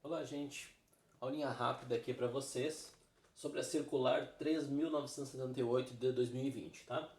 Olá, gente. Aulinha rápida aqui para vocês sobre a circular 3.978 de 2020, tá?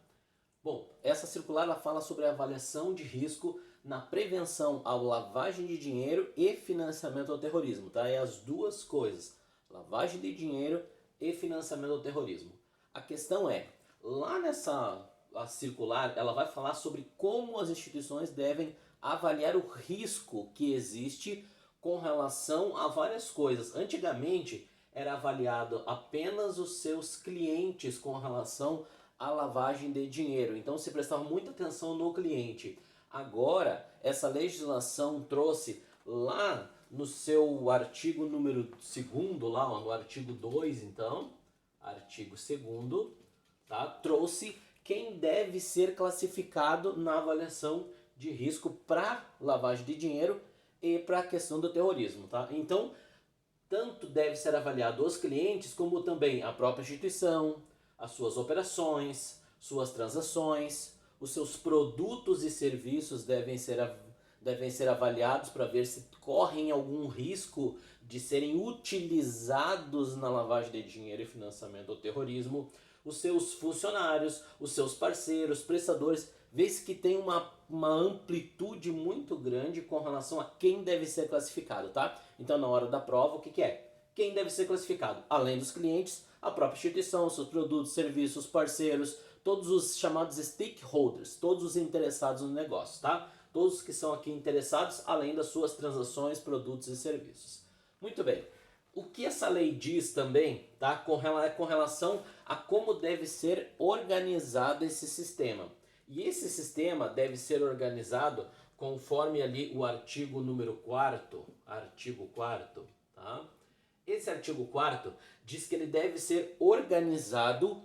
Bom, essa circular ela fala sobre a avaliação de risco na prevenção à lavagem de dinheiro e financiamento ao terrorismo, tá? É as duas coisas, lavagem de dinheiro e financiamento ao terrorismo. A questão é, lá nessa a circular, ela vai falar sobre como as instituições devem avaliar o risco que existe com relação a várias coisas. Antigamente era avaliado apenas os seus clientes com relação à lavagem de dinheiro. Então se prestava muita atenção no cliente. Agora, essa legislação trouxe lá no seu artigo número 2º, lá no artigo 2, então, artigo 2º, tá? Trouxe quem deve ser classificado na avaliação de risco para lavagem de dinheiro e para a questão do terrorismo, tá? Então, tanto deve ser avaliado os clientes como também a própria instituição, as suas operações, suas transações, os seus produtos e serviços devem ser avaliados para ver se correm algum risco de serem utilizados na lavagem de dinheiro e financiamento ao terrorismo. Os seus funcionários, os seus parceiros, prestadores, vê-se que tem uma amplitude muito grande com relação a quem deve ser classificado, tá? Então, na hora da prova, o que é? Quem deve ser classificado? Além dos clientes, a própria instituição, seus produtos, serviços, parceiros, todos os chamados stakeholders, todos os interessados no negócio, tá? Todos que são aqui interessados, além das suas transações, produtos e serviços. Muito bem. O que essa lei diz também, tá? Com relação a como deve ser organizado esse sistema. E esse sistema deve ser organizado conforme ali o artigo número 4º, artigo 4º, tá? Esse artigo 4º diz que ele deve ser organizado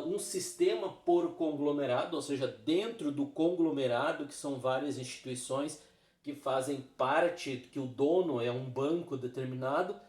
um sistema por conglomerado, ou seja, dentro do conglomerado, que são várias instituições que fazem parte, que o dono é um banco determinado.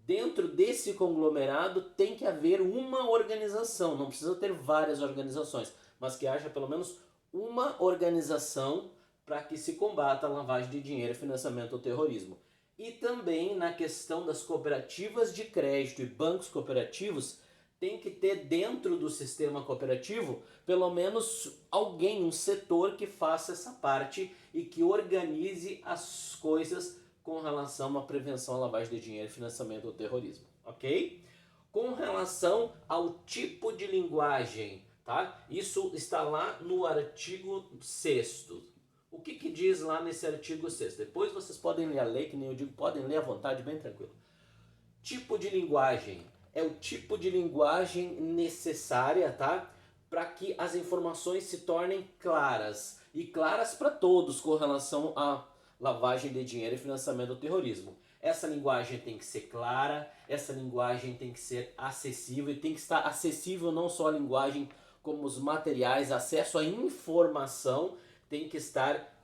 Dentro desse conglomerado tem que haver uma organização, não precisa ter várias organizações, mas que haja pelo menos uma organização para que se combata a lavagem de dinheiro e financiamento ao terrorismo. E também na questão das cooperativas de crédito e bancos cooperativos, tem que ter dentro do sistema cooperativo pelo menos alguém, um setor que faça essa parte e que organize as coisas com relação à prevenção à lavagem de dinheiro e financiamento do terrorismo, ok? Com relação ao tipo de linguagem, tá? Isso está lá no artigo 6º. O que diz lá nesse artigo 6º? Depois vocês podem ler a lei, que nem eu digo, podem ler à vontade, bem tranquilo. Tipo de linguagem é o tipo de linguagem necessária, tá? Para que as informações se tornem claras e claras para todos com relação à lavagem de dinheiro e financiamento do terrorismo. Essa linguagem tem que ser clara, essa linguagem tem que ser acessível e tem que estar acessível não só a linguagem como os materiais, acesso à informação tem que estar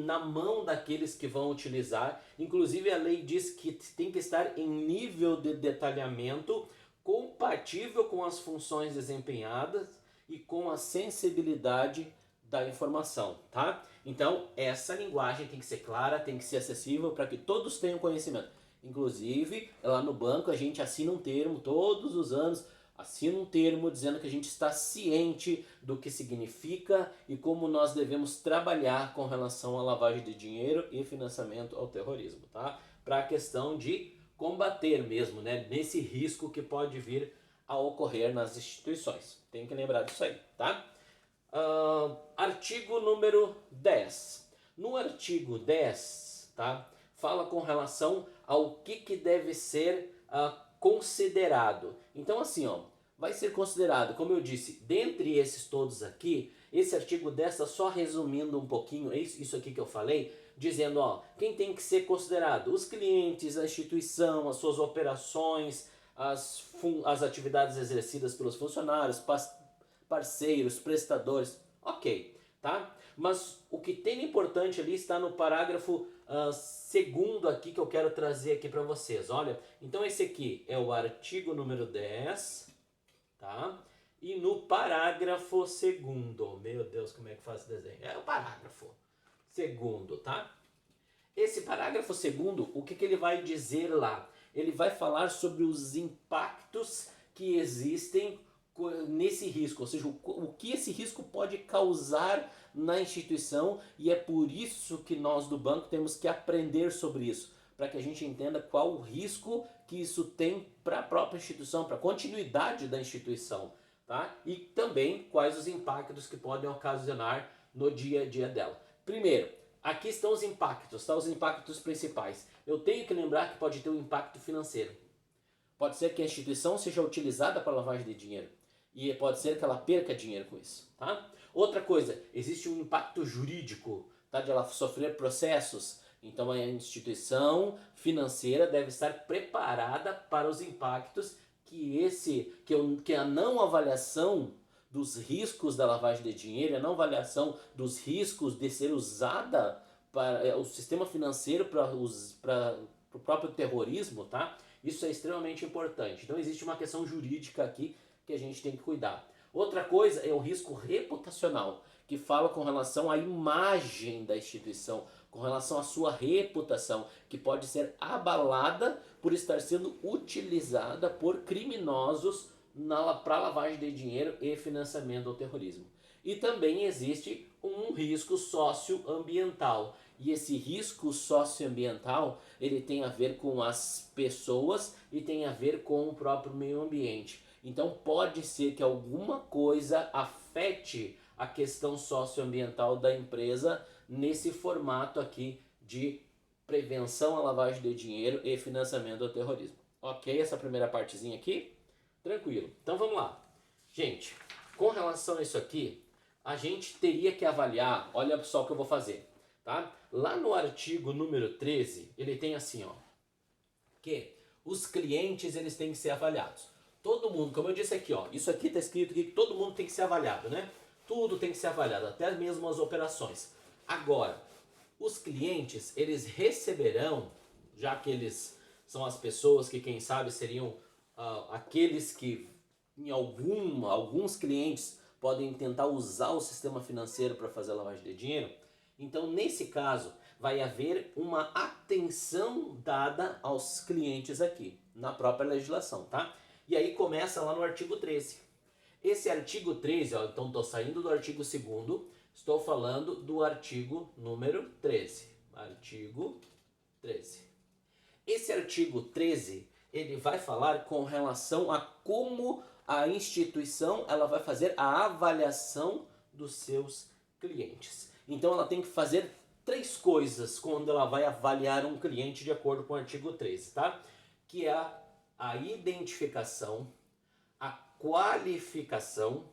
na mão daqueles que vão utilizar. Inclusive a lei diz que tem que estar em nível de detalhamento compatível com as funções desempenhadas e com a sensibilidade da informação, tá? Então essa linguagem tem que ser clara, tem que ser acessível para que todos tenham conhecimento. Inclusive lá no banco a gente assina um termo todos os anos, assina um termo dizendo que a gente está ciente do que significa e como nós devemos trabalhar com relação à lavagem de dinheiro e financiamento ao terrorismo, tá? Para a questão de combater mesmo, né, nesse risco que pode vir a ocorrer nas instituições. Tem que lembrar disso aí, tá? Artigo número 10. No artigo 10, tá, fala com relação ao que deve ser considerado. Então assim, ó, vai ser considerado, como eu disse, dentre esses todos aqui, esse artigo 10 está só resumindo um pouquinho isso aqui que eu falei, dizendo, ó, quem tem que ser considerado? Os clientes, a instituição, as suas operações, as atividades exercidas pelos funcionários, parceiros, prestadores, ok, tá? Mas o que tem de importante ali está no parágrafo segundo aqui que eu quero trazer aqui para vocês. Olha, então esse aqui é o artigo número 10, tá? E no parágrafo segundo, meu Deus, como é que faz esse desenho? É o parágrafo segundo, tá? Esse parágrafo segundo, o que ele vai dizer lá? Ele vai falar sobre os impactos que existem nesse risco, ou seja, o que esse risco pode causar na instituição, e é por isso que nós do banco temos que aprender sobre isso, para que a gente entenda qual o risco que isso tem para a própria instituição, para a continuidade da instituição, tá? E também quais os impactos que podem ocasionar no dia a dia dela. Primeiro, aqui estão os impactos, tá? Os impactos principais. Eu tenho que lembrar que pode ter um impacto financeiro. Pode ser que a instituição seja utilizada para lavagem de dinheiro. E pode ser que ela perca dinheiro com isso, tá? Outra coisa, existe um impacto jurídico, tá? De ela sofrer processos. Então a instituição financeira deve estar preparada para os impactos que a não avaliação dos riscos da lavagem de dinheiro, a não avaliação dos riscos de ser usada para o sistema financeiro para o próprio terrorismo, tá? Isso é extremamente importante. Então existe uma questão jurídica aqui que a gente tem que cuidar. Outra coisa é o risco reputacional, que fala com relação à imagem da instituição, com relação à sua reputação, que pode ser abalada por estar sendo utilizada por criminosos para lavagem de dinheiro e financiamento ao terrorismo. E também existe um risco socioambiental. E esse risco socioambiental, ele tem a ver com as pessoas e tem a ver com o próprio meio ambiente. Então pode ser que alguma coisa afete a questão socioambiental da empresa nesse formato aqui de prevenção à lavagem de dinheiro e financiamento ao terrorismo. Ok, essa primeira partezinha aqui? Tranquilo. Então vamos lá. Gente, com relação a isso aqui, a gente teria que avaliar, olha só o que eu vou fazer, tá? Lá no artigo número 13, ele tem assim, ó, que os clientes eles têm que ser avaliados. Todo mundo, como eu disse aqui, ó, isso aqui está escrito aqui que todo mundo tem que ser avaliado, né? Tudo tem que ser avaliado, até mesmo as operações. Agora, os clientes, eles receberão, já que eles são as pessoas que, quem sabe, seriam aqueles que, em alguns clientes, podem tentar usar o sistema financeiro para fazer a lavagem de dinheiro. Então, nesse caso, vai haver uma atenção dada aos clientes aqui, na própria legislação, tá? E aí começa lá no artigo 13. Esse artigo 13, ó, então estou saindo do artigo 2º, estou falando do artigo número 13. Artigo 13. Esse artigo 13, ele vai falar com relação a como a instituição ela vai fazer a avaliação dos seus clientes. Então ela tem que fazer 3 coisas quando ela vai avaliar um cliente de acordo com o artigo 13, tá? Que é a identificação, a qualificação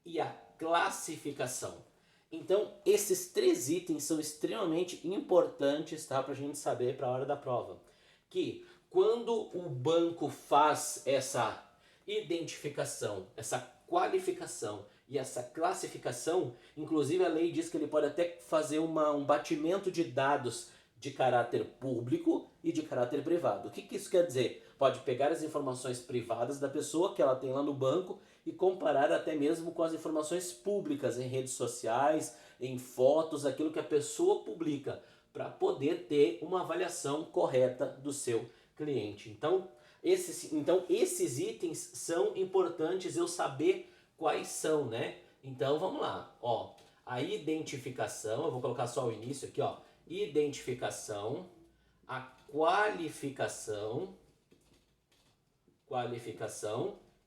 e a classificação. Então, esses 3 itens são extremamente importantes, tá, para a gente saber para a hora da prova. Que quando o banco faz essa identificação, essa qualificação e essa classificação, inclusive a lei diz que ele pode até fazer um batimento de dados de caráter público e de caráter privado. O que isso quer dizer? Pode pegar as informações privadas da pessoa que ela tem lá no banco e comparar até mesmo com as informações públicas em redes sociais, em fotos, aquilo que a pessoa publica, para poder ter uma avaliação correta do seu cliente. Então esses itens são importantes eu saber quais são, né? Então vamos lá, ó, a identificação, eu vou colocar só o início aqui, ó, identificação, a qualificação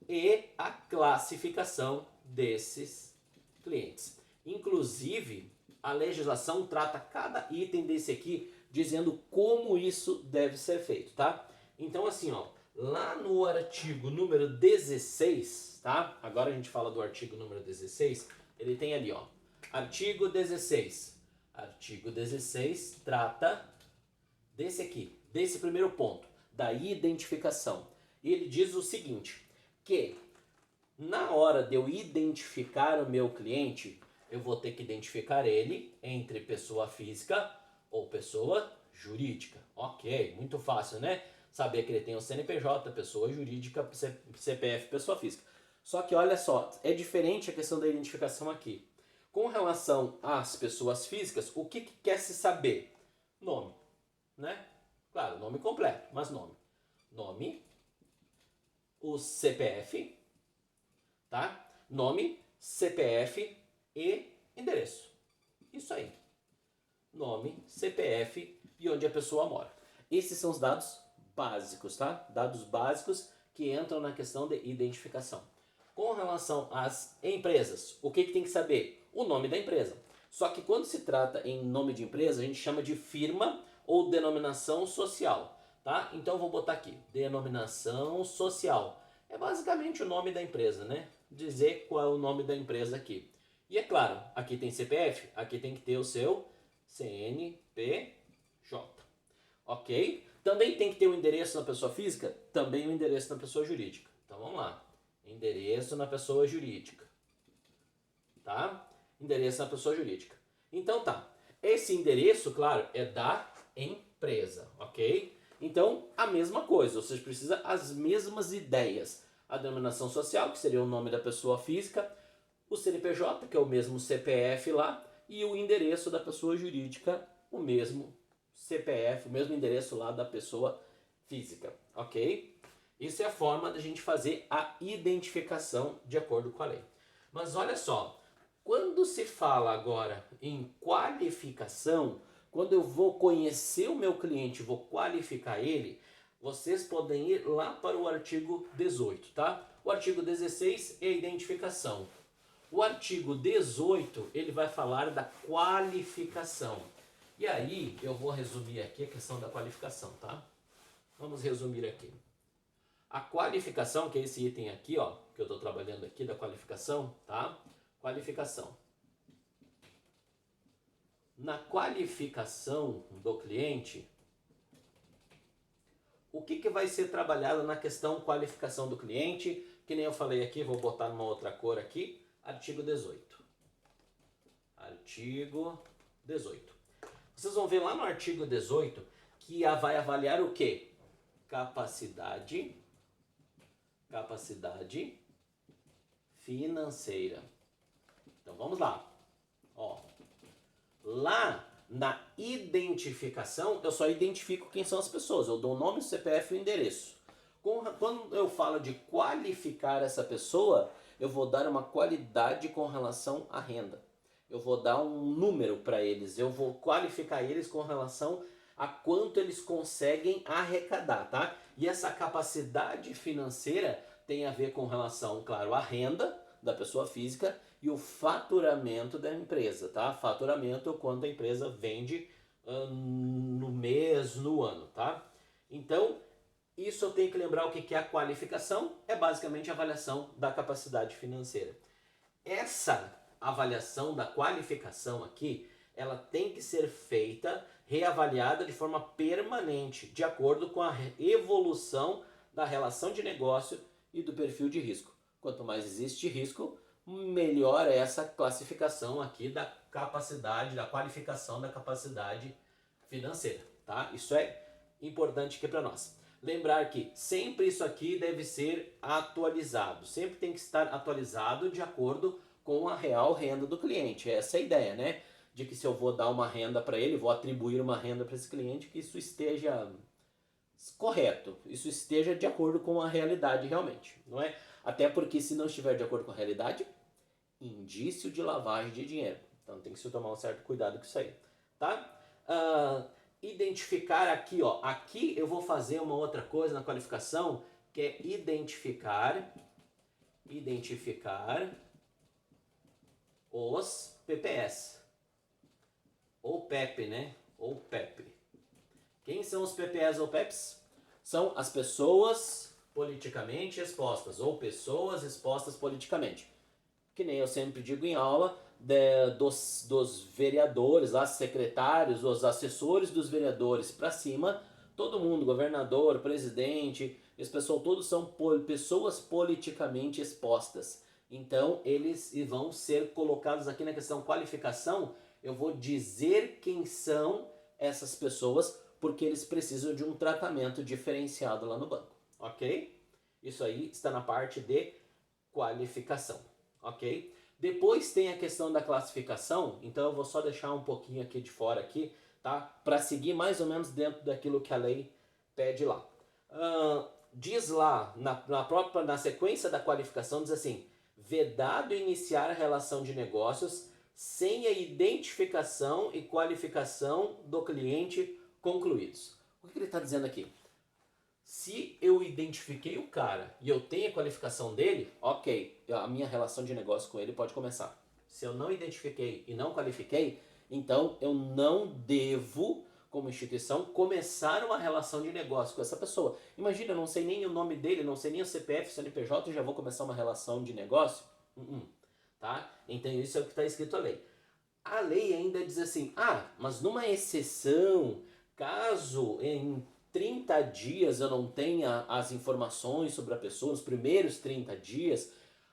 e a classificação desses clientes. Inclusive, a legislação trata cada item desse aqui dizendo como isso deve ser feito, tá? Então assim, ó, lá no artigo número 16, tá? Agora a gente fala do artigo número 16, ele tem ali, ó, artigo 16. Artigo 16 trata desse aqui, desse primeiro ponto, da identificação. E ele diz o seguinte, que na hora de eu identificar o meu cliente, eu vou ter que identificar ele entre pessoa física ou pessoa jurídica. Ok, muito fácil, né? Saber que ele tem o CNPJ, pessoa jurídica, CPF, pessoa física. Só que olha só, é diferente a questão da identificação aqui. Com relação às pessoas físicas, o que quer se saber? Nome. né? Claro, nome completo, mas nome. Nome, o CPF, tá? Nome, CPF e endereço. Isso aí. Nome, CPF e onde a pessoa mora. Esses são os dados básicos, tá? Dados básicos que entram na questão de identificação. Com relação às empresas, o que tem que saber? O nome da empresa. Só que quando se trata em nome de empresa, a gente chama de firma ou denominação social, tá? Então vou botar aqui, denominação social. É basicamente o nome da empresa, né? Dizer qual é o nome da empresa aqui. E é claro, aqui tem CPF, aqui tem que ter o seu CNPJ, ok? Também tem que ter o endereço na pessoa física, também o endereço na pessoa jurídica. Então vamos lá, endereço na pessoa jurídica, tá? Endereço na pessoa jurídica. Então tá, esse endereço, claro, é da empresa, ok? Então a mesma coisa, você precisa as mesmas ideias. A denominação social, que seria o nome da pessoa física, o CNPJ, que é o mesmo CPF lá, e o endereço da pessoa jurídica, o mesmo CPF, o mesmo endereço lá da pessoa física, ok? Isso é a forma da gente fazer a identificação de acordo com a lei. Mas olha só, quando se fala agora em qualificação, quando eu vou conhecer o meu cliente, vou qualificar ele, vocês podem ir lá para o artigo 18, tá? O artigo 16 é a identificação. O artigo 18, ele vai falar da qualificação. E aí, eu vou resumir aqui a questão da qualificação, tá? Vamos resumir aqui. A qualificação, que é esse item aqui, ó, que eu estou trabalhando aqui da qualificação, tá? Qualificação. Na qualificação do cliente, o que vai ser trabalhado na questão qualificação do cliente? Que nem eu falei aqui, vou botar numa outra cor aqui, artigo 18. Artigo 18. Vocês vão ver lá no artigo 18 que vai avaliar o quê? Capacidade financeira. Então vamos lá. Ó, lá na identificação, eu só identifico quem são as pessoas. Eu dou o nome, o CPF e o endereço. Quando eu falo de qualificar essa pessoa, eu vou dar uma qualidade com relação à renda. Eu vou dar um número para eles. Eu vou qualificar eles com relação a quanto eles conseguem arrecadar, tá? E essa capacidade financeira tem a ver com relação, claro, à renda da pessoa física e o faturamento da empresa, tá? Faturamento é quanto a empresa vende no mês, no ano, tá? Então, isso eu tenho que lembrar o que é a qualificação, é basicamente a avaliação da capacidade financeira. Essa avaliação da qualificação aqui, ela tem que ser feita, reavaliada de forma permanente, de acordo com a evolução da relação de negócio e do perfil de risco. Quanto mais existe risco, melhor é essa classificação aqui da capacidade, da qualificação da capacidade financeira, tá? Isso é importante aqui para nós. Lembrar que sempre isso aqui deve ser atualizado, sempre tem que estar atualizado de acordo com a real renda do cliente. Essa é a ideia, né? De que se eu vou dar uma renda para ele, vou atribuir uma renda para esse cliente, que isso esteja correto, isso esteja de acordo com a realidade realmente, não é? Até porque se não estiver de acordo com a realidade, indício de lavagem de dinheiro. Então tem que se tomar um certo cuidado com isso aí, tá? Identificar aqui, ó, aqui eu vou fazer uma outra coisa na qualificação, que é identificar os PPS, ou PEP, né? Ou PEP. Quem são os PPS ou PEPs? São as pessoas politicamente expostas, ou pessoas expostas politicamente. Que nem eu sempre digo em aula, dos vereadores, lá, secretários, os assessores dos vereadores para cima, todo mundo, governador, presidente, esse pessoal todos são pessoas politicamente expostas. Então eles vão ser colocados aqui na questão qualificação, eu vou dizer quem são essas pessoas, porque eles precisam de um tratamento diferenciado lá no banco, ok? Isso aí está na parte de qualificação, ok? Depois tem a questão da classificação, então eu vou só deixar um pouquinho aqui de fora aqui tá? Para seguir mais ou menos dentro daquilo que a lei pede lá. Diz lá, na sequência da qualificação, diz assim: vedado iniciar a relação de negócios sem a identificação e qualificação do cliente concluídos. O que ele está dizendo aqui? Se eu identifiquei o cara e eu tenho a qualificação dele, ok, a minha relação de negócio com ele pode começar. Se eu não identifiquei e não qualifiquei, então eu não devo, como instituição, começar uma relação de negócio com essa pessoa. Imagina, eu não sei nem o nome dele, não sei nem o CPF, CNPJ e já vou começar uma relação de negócio? Tá? Então isso é o que está escrito na lei. A lei ainda diz assim, mas numa exceção, caso em 30 dias eu não tenha as informações sobre a pessoa, nos primeiros 30 dias,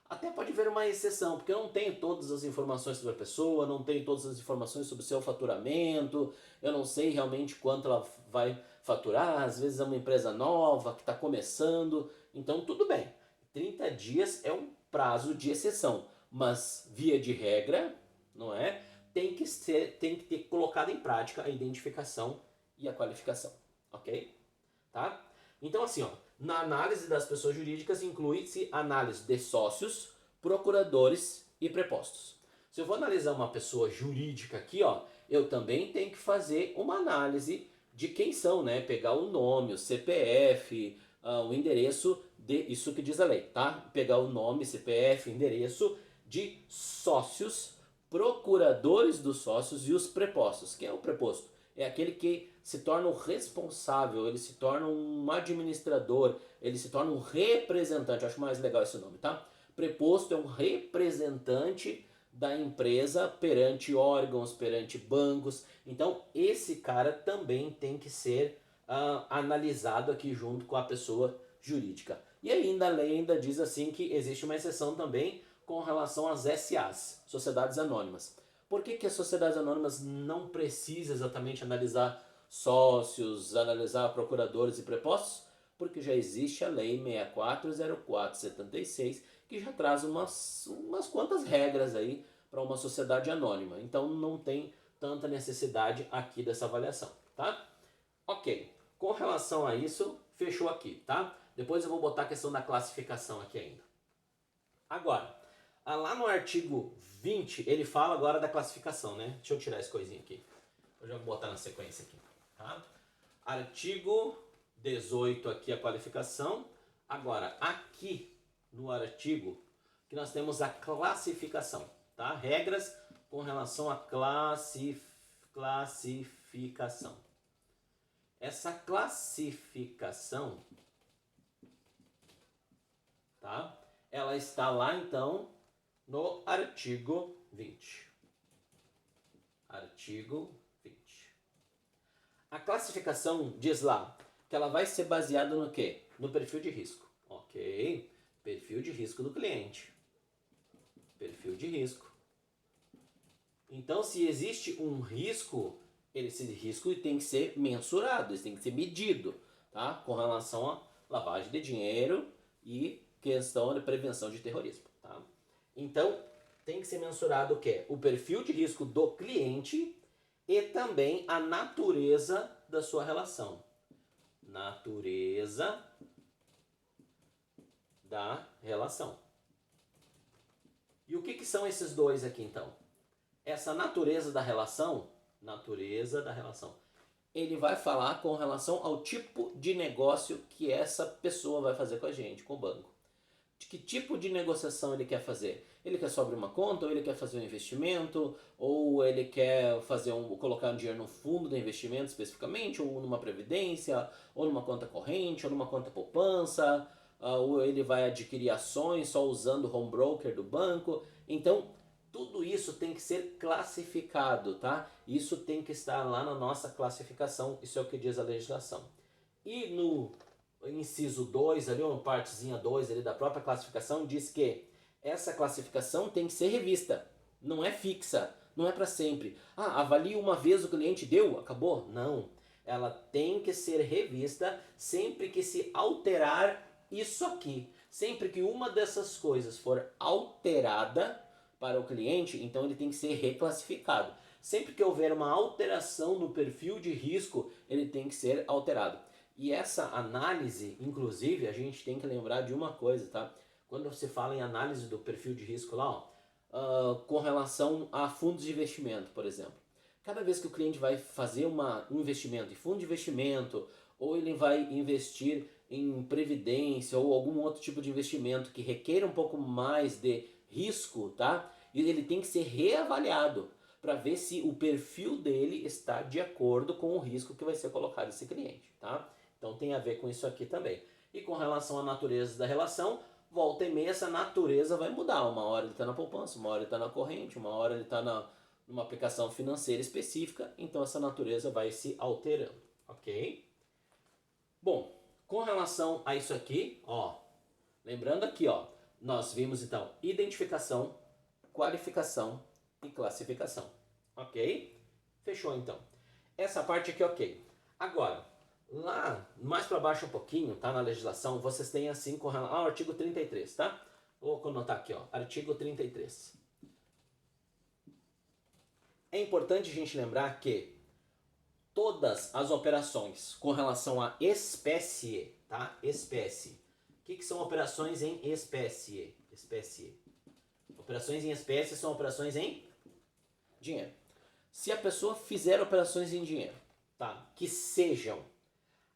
até pode haver uma exceção, porque eu não tenho todas as informações sobre a pessoa, não tenho todas as informações sobre o seu faturamento, eu não sei realmente quanto ela vai faturar, às vezes é uma empresa nova que está começando, então tudo bem. 30 dias é um prazo de exceção, mas via de regra, não é? Tem que ter colocado em prática a identificação e a qualificação, ok? Tá? Então assim, na análise das pessoas jurídicas inclui-se análise de sócios, procuradores e prepostos. Se eu vou analisar uma pessoa jurídica aqui, eu também tenho que fazer uma análise de quem são, né? Pegar o nome, o CPF, o endereço, isso que diz a lei, tá? Pegar o nome, CPF, endereço de sócios, procuradores dos sócios e os prepostos. Quem é o preposto? É aquele que se torna o responsável, ele se torna um administrador, ele se torna um representante. Acho mais legal esse nome, tá? Preposto é um representante da empresa perante órgãos, perante bancos. Então, esse cara também tem que ser analisado aqui junto com a pessoa jurídica. E ainda a lei ainda diz assim que existe uma exceção também com relação às SAs, Sociedades Anônimas. Por que as sociedades anônimas não precisam exatamente analisar sócios, analisar procuradores e prepostos? Porque já existe a lei 6404/76 que já traz umas quantas regras aí para uma sociedade anônima. Então não tem tanta necessidade aqui dessa avaliação, tá? Ok, com relação a isso, fechou aqui, tá? Depois eu vou botar a questão da classificação aqui ainda. Agora, lá no artigo 20, ele fala agora da classificação, né? Deixa eu tirar essa coisinha aqui. Eu já vou botar na sequência aqui, tá? Artigo 18 aqui a qualificação. Agora, aqui no artigo que nós temos a classificação, tá? Regras com relação à classificação. Essa classificação, tá? Ela está lá então no artigo 20. Artigo 20. A classificação diz lá que ela vai ser baseada no quê? No perfil de risco. Ok? Perfil de risco do cliente. Perfil de risco. Então, se existe um risco, esse risco tem que ser mensurado, ele tem que ser medido, tá? Com relação a lavagem de dinheiro e questão de prevenção de terrorismo, tá? Então, tem que ser mensurado o quê? O perfil de risco do cliente e também a natureza da sua relação. Natureza da relação. E o que são esses dois aqui, então? Essa natureza da relação, ele vai falar com relação ao tipo de negócio que essa pessoa vai fazer com a gente, com o banco. De que tipo de negociação ele quer fazer? Ele quer só abrir uma conta, ou ele quer fazer um investimento, ou ele quer colocar um dinheiro no fundo de investimento especificamente, ou numa previdência, ou numa conta corrente, ou numa conta poupança, ou ele vai adquirir ações só usando o home broker do banco. Então, tudo isso tem que ser classificado, tá? Isso tem que estar lá na nossa classificação, isso é o que diz a legislação. E no inciso 2, ali, uma partezinha 2 ali da própria classificação, diz que essa classificação tem que ser revista, não é fixa, não é para sempre. Avalie uma vez o cliente, deu, acabou? Não, ela tem que ser revista sempre que se alterar isso aqui. Sempre que uma dessas coisas for alterada para o cliente, então ele tem que ser reclassificado. Sempre que houver uma alteração no perfil de risco, ele tem que ser alterado. E essa análise, inclusive, a gente tem que lembrar de uma coisa, tá? Quando você fala em análise do perfil de risco lá, ó, com relação a fundos de investimento, por exemplo. Cada vez que o cliente vai fazer um investimento em fundo de investimento, ou ele vai investir em previdência ou algum outro tipo de investimento que requer um pouco mais de risco, tá? E ele tem que ser reavaliado para ver se o perfil dele está de acordo com o risco que vai ser colocado esse cliente, tá? Então tem a ver com isso aqui também. E com relação à natureza da relação, volta e meia essa natureza vai mudar. Uma hora ele está na poupança, uma hora ele está na corrente, uma hora ele está numa aplicação financeira específica, então essa natureza vai se alterando, ok? Bom, com relação a isso aqui, ó, lembrando aqui, ó, nós vimos então identificação, qualificação e classificação, ok? Fechou então. Essa parte aqui, ok. Agora, lá mais para baixo um pouquinho, tá, na legislação, vocês têm assim com relação ao artigo 33, tá? Vou anotar aqui, ó, artigo 33. É importante a gente lembrar que todas as operações com relação à espécie, tá? Espécie. O que são operações em espécie? Espécie. Operações em espécie são operações em dinheiro. Se a pessoa fizer operações em dinheiro, tá? Que sejam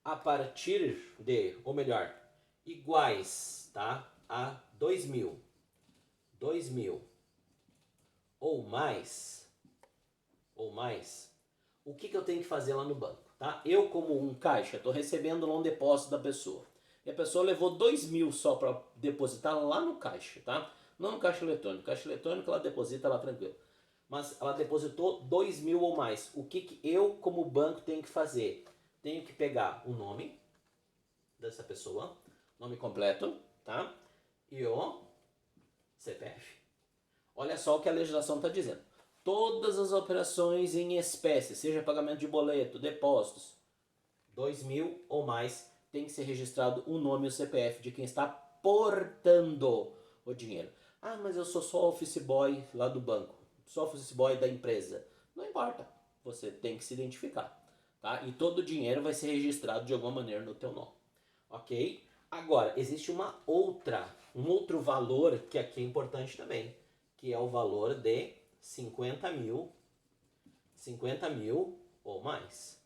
a partir de, ou melhor, iguais, tá? A 2.000, ou mais, o que eu tenho que fazer lá no banco, tá? Eu, como um caixa, estou recebendo lá um depósito da pessoa. E a pessoa levou 2.000 só para depositar lá no caixa, tá? Não no caixa eletrônico. Caixa eletrônico ela deposita lá tranquilo. Mas ela depositou 2.000 ou mais. O que eu, como banco, tenho que fazer? Tenho que pegar o nome dessa pessoa, nome completo, tá? E o CPF. Olha só o que a legislação está dizendo. Todas as operações em espécie, seja pagamento de boleto, depósitos, 2.000 ou mais, tem que ser registrado o nome e o CPF de quem está portando o dinheiro. Ah, mas eu sou só office boy lá do banco, só office boy da empresa. Não importa, você tem que se identificar, tá? E todo o dinheiro vai ser registrado de alguma maneira no teu nome, ok? Agora, existe um outro valor que aqui é importante também, que é o valor de 50 mil ou mais.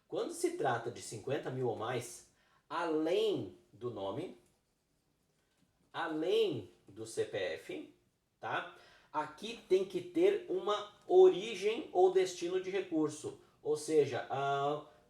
Quando se trata de 50 mil ou mais, além do nome, além do CPF, tá? Aqui tem que ter uma origem ou destino de recurso. Ou seja,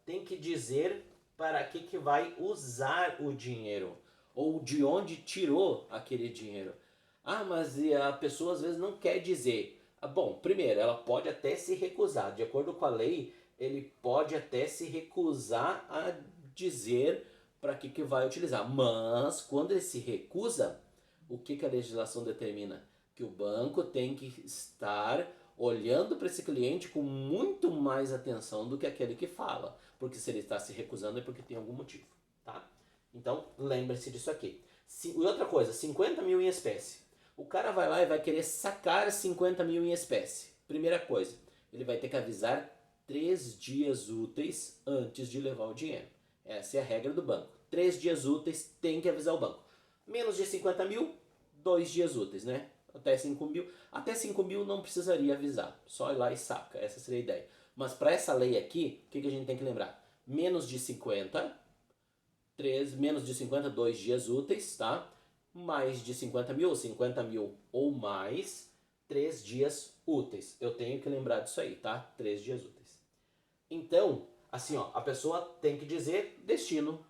tem que dizer para que vai usar o dinheiro. Ou de onde tirou aquele dinheiro. Ah, mas a pessoa às vezes não quer dizer. Bom, primeiro, ela pode até se recusar. De acordo com a lei, ele pode até se recusar a dizer para que vai utilizar. Mas, quando ele se recusa, o que a legislação determina? Que o banco tem que estar olhando para esse cliente com muito mais atenção do que aquele que fala. Porque se ele está se recusando é porque tem algum motivo, tá? Então, lembre-se disso aqui. E outra coisa, 50 mil em espécie. O cara vai lá e vai querer sacar 50 mil em espécie. Primeira coisa, ele vai ter que avisar 3 dias úteis antes de levar o dinheiro. Essa é a regra do banco. 3 dias úteis tem que avisar o banco. Menos de 50 mil, 2 dias úteis, né? Até 5 mil. Até 5 mil não precisaria avisar. Só ir lá e saca. Essa seria a ideia. Mas para essa lei aqui, o que a gente tem que lembrar? Menos de 50, menos de 50, 2 dias úteis, tá? Mais de 50 mil ou mais, 3 dias úteis. Eu tenho que lembrar disso aí, tá? 3 dias úteis. Então, assim, ó, a pessoa tem que dizer destino,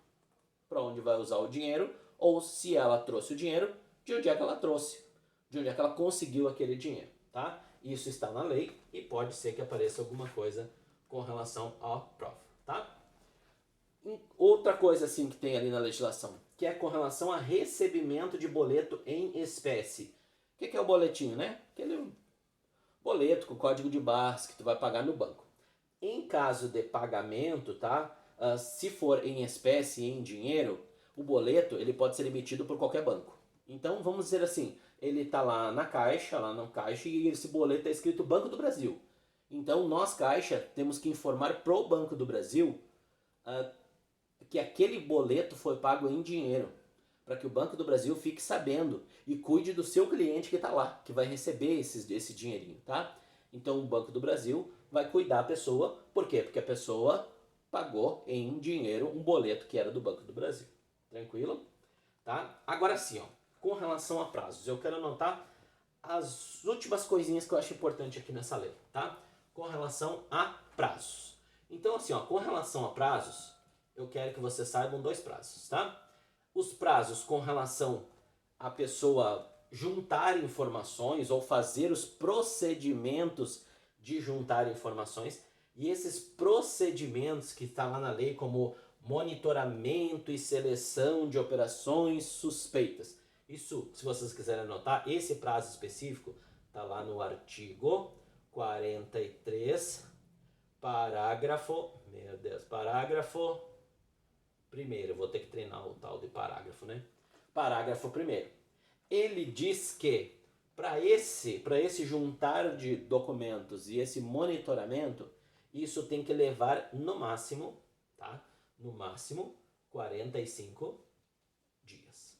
para onde vai usar o dinheiro, ou se ela trouxe o dinheiro, de onde é que ela trouxe, de onde é que ela conseguiu aquele dinheiro, tá? Isso está na lei e pode ser que apareça alguma coisa com relação à prova, tá? Outra coisa assim que tem ali na legislação, que é com relação a recebimento de boleto em espécie. O que é o boletinho, né? Aquele boleto com código de barras que tu vai pagar no banco. Em caso de pagamento, tá? Se for em espécie, em dinheiro, o boleto ele pode ser emitido por qualquer banco. Então vamos dizer assim, ele está lá na caixa, lá no caixa, e esse boleto está escrito Banco do Brasil. Então, nós, Caixa, temos que informar para o Banco do Brasil que aquele boleto foi pago em dinheiro, para que o Banco do Brasil fique sabendo e cuide do seu cliente que está lá, que vai receber esse dinheirinho, tá? Então, o Banco do Brasil vai cuidar da pessoa, por quê? Porque a pessoa pagou em dinheiro um boleto que era do Banco do Brasil. Tranquilo? Tá? Agora sim, ó, com relação a prazos, eu quero anotar as últimas coisinhas que eu acho importante aqui nessa lei, tá? Com relação a prazos. Então, assim, ó, com relação a prazos, eu quero que vocês saibam dois prazos, tá? Os prazos com relação à pessoa juntar informações ou fazer os procedimentos de juntar informações, e esses procedimentos que está lá na lei como monitoramento e seleção de operações suspeitas. Isso, se vocês quiserem anotar, esse prazo específico está lá no artigo 43, parágrafo 1º. Vou ter que treinar o tal de parágrafo, né? Parágrafo 1º. Ele diz que para esse juntar de documentos e esse monitoramento, isso tem que levar no máximo, tá? No máximo 45 dias.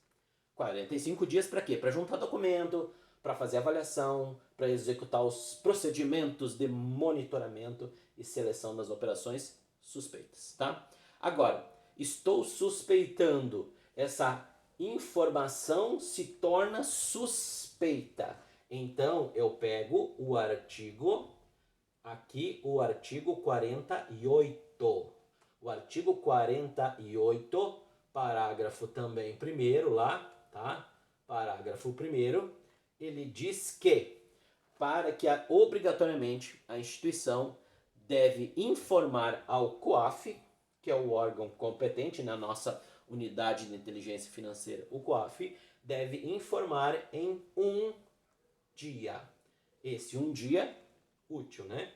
45 dias para quê? Para juntar documento, para fazer avaliação, para executar os procedimentos de monitoramento e seleção das operações suspeitas, tá? Agora, estou suspeitando, essa informação se torna suspeita. Então, eu pego o artigo, aqui o artigo 48. O artigo 48, parágrafo também 1º lá, tá? Parágrafo 1º, ele diz que obrigatoriamente a instituição deve informar ao COAF, que é o órgão competente na nossa unidade de inteligência financeira, o COAF, deve informar em um dia. Esse um dia útil, né?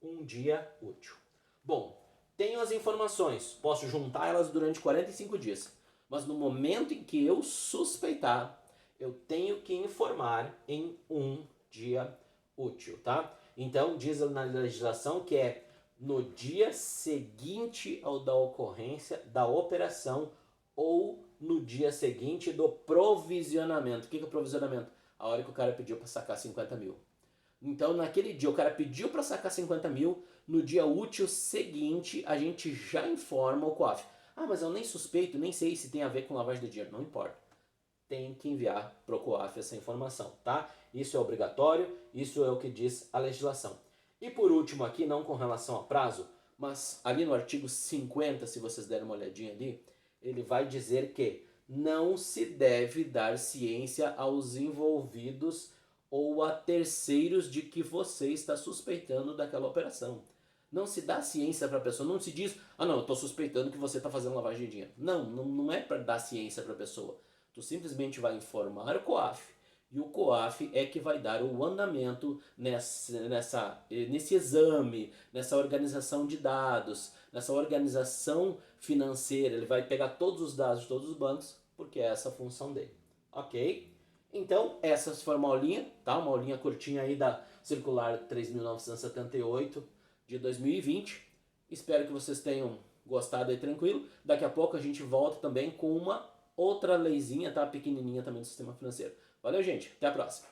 Um dia útil. Bom, tenho as informações, posso juntar elas durante 45 dias, mas no momento em que eu suspeitar, eu tenho que informar em um dia útil, tá? Então, diz na legislação que é no dia seguinte ao da ocorrência da operação ou no dia seguinte do provisionamento. O que é provisionamento? A hora que o cara pediu para sacar 50 mil. Então, naquele dia, o cara pediu para sacar 50 mil, no dia útil seguinte, a gente já informa o COAF. Ah, mas eu nem suspeito, nem sei se tem a ver com lavagem de dinheiro. Não importa. Tem que enviar para o COAF essa informação, tá? Isso é obrigatório, isso é o que diz a legislação. E por último aqui, não com relação a prazo, mas ali no artigo 50, se vocês derem uma olhadinha ali, ele vai dizer que não se deve dar ciência aos envolvidos ou a terceiros de que você está suspeitando daquela operação. Não se dá ciência para a pessoa, não se diz, ah não, eu estou suspeitando que você está fazendo lavagem de dinheiro. Não é para dar ciência para a pessoa. Tu simplesmente vai informar o COAF e o COAF é que vai dar o andamento nesse exame, nessa organização de dados, nessa organização financeira. Ele vai pegar todos os dados de todos os bancos, porque é essa a função dele. Ok? Então, essa foi uma aulinha, tá? Uma aulinha curtinha aí da Circular 3.978 de 2020. Espero que vocês tenham gostado aí, tranquilo. Daqui a pouco a gente volta também com uma outra leizinha, tá? Pequenininha também do sistema financeiro. Valeu, gente. Até a próxima.